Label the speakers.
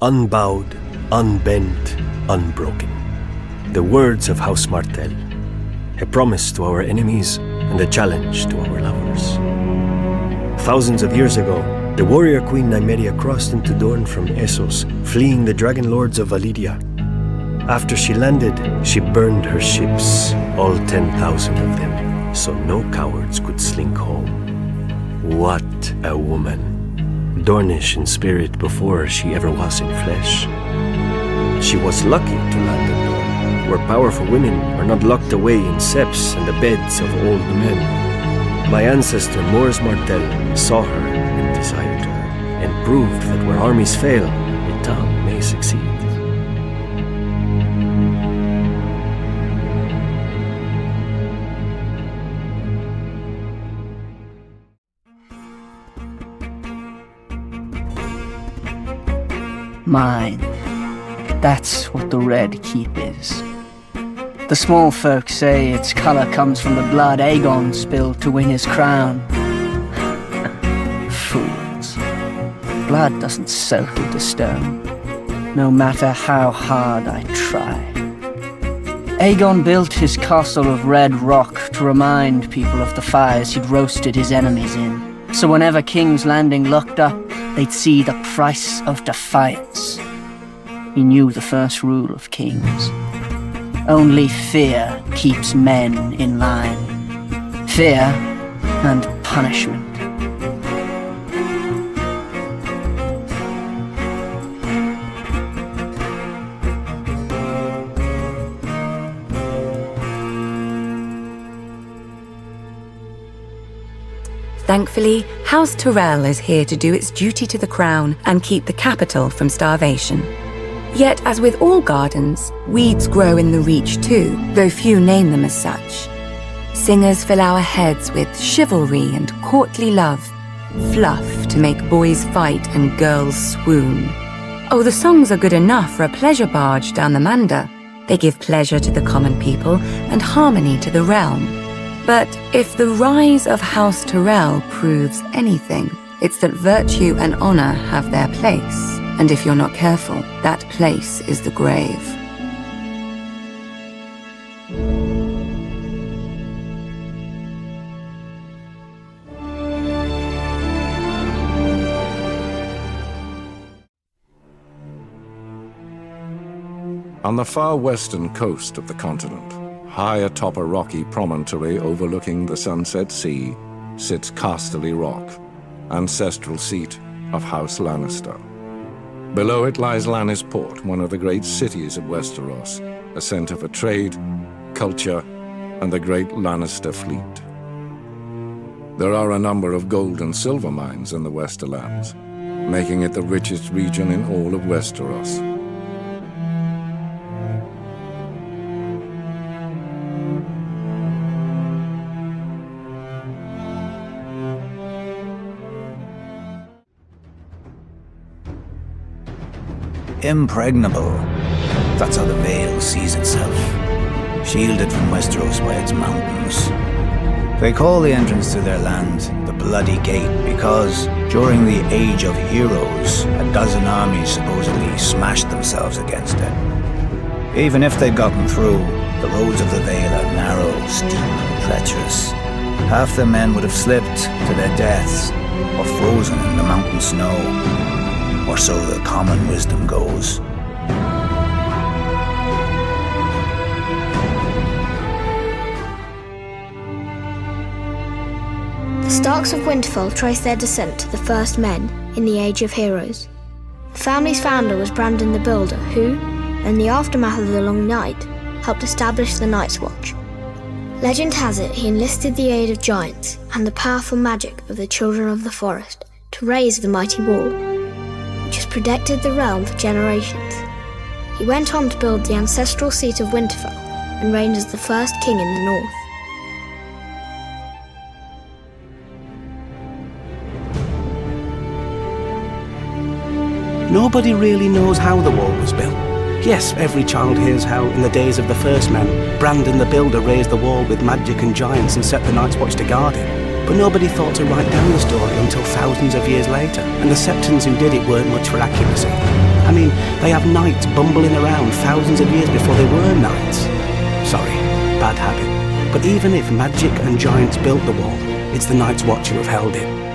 Speaker 1: Unbowed, unbent, unbroken. The words of House Martell, a promise to our enemies and a challenge to our lovers. Thousands of years ago, the warrior queen Nymeria crossed into Dorne from Essos, fleeing the dragon lords of Valyria. After she landed, she burned her ships, all 10,000 of them, so no cowards could slink home. What a woman! Dornish in spirit before she ever was in flesh. She was lucky to land in Dorne, where powerful women are not locked away in septs and the beds of old men. My ancestor Mors Martell saw her and desired her, and proved that where armies fail, a town may succeed.
Speaker 2: Mine. That's what the Red Keep is. The small folk say its colour comes from the blood Aegon spilled to win his crown. Fools. Blood doesn't soak into stone, no matter how hard I try. Aegon built his castle of red rock to remind people of the fires he'd roasted his enemies in. So whenever King's Landing looked up, they'd see the price of defiance. He knew the first rule of kings. Only fear keeps men in line. Fear and punishment.
Speaker 3: Thankfully, House Tyrell is here to do its duty to the crown and keep the capital from starvation. Yet, as with all gardens, weeds grow in the Reach too, though few name them as such. Singers fill our heads with chivalry and courtly love, fluff to make boys fight and girls swoon. Oh, the songs are good enough for a pleasure barge down the Mander. They give pleasure to the common people and harmony to the realm. But if the rise of House Tyrell proves anything, it's that virtue and honor have their place. And if you're not careful, that place is the grave.
Speaker 4: On the far western coast of the continent, high atop a rocky promontory overlooking the Sunset Sea, sits Casterly Rock, ancestral seat of House Lannister. Below it lies Lannisport, one of the great cities of Westeros, a center for trade, culture, and the great Lannister fleet. There are a number of gold and silver mines in the Westerlands, making it the richest region in all of Westeros.
Speaker 5: Impregnable. That's how the Vale sees itself. Shielded from Westeros by its mountains. They call the entrance to their land the Bloody Gate because, during the Age of Heroes, a dozen armies supposedly smashed themselves against it. Even if they'd gotten through, the roads of the Vale are narrow, steep, and treacherous. Half the men would have slipped to their deaths, or frozen in the mountain snow. Or so the common wisdom goes.
Speaker 6: The Starks of Winterfell trace their descent to the first men in the Age of Heroes. The family's founder was Brandon the Builder, who, in the aftermath of the Long Night, helped establish the Night's Watch. Legend has it he enlisted the aid of giants and the powerful magic of the Children of the Forest to raise the mighty wall, which has protected the realm for generations. He went on to build the ancestral seat of Winterfell and reigned as the first king in the north.
Speaker 7: Nobody really knows how the wall was built. Yes, every child hears how, in the days of the first men, Brandon the Builder raised the wall with magic and giants and set the Night's Watch to guard it. But nobody thought to write down the story until thousands of years later, and the Septons who did it weren't much for accuracy. I mean, they have knights bumbling around thousands of years before they were knights. Sorry, bad habit. But even if magic and giants built the wall, it's the Night's Watch who have held it.